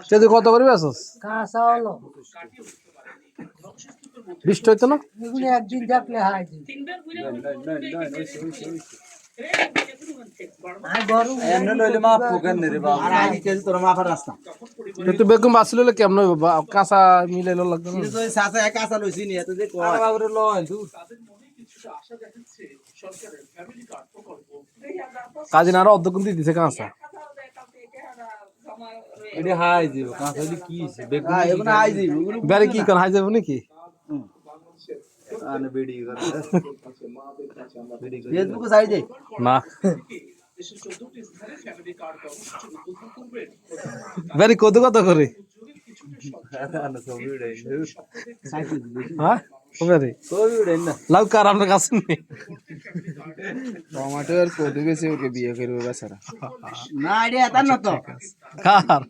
তুই কত করে বেচছস? কাঁচা হলো 20 হইতো না? এগুলো একদিন দেখলে হয় জি। আর গরম কিন্তু বেগুন বাছিল হলে কেমন হইব? কাঁচা মিলাইলো লাগবে না? কাজী না আরো অর্ধ গুণ দিয়ে দিছে কাঁচা। বেরে কি কোন হাই যাব নাকি? না বেরে কত কত করে? হ্যাঁ বেরে লাউ কার আপনার কাছে নেই? টমেটো আর কদু বেশি ওকে বিয়ে করবে বেচারা। কার?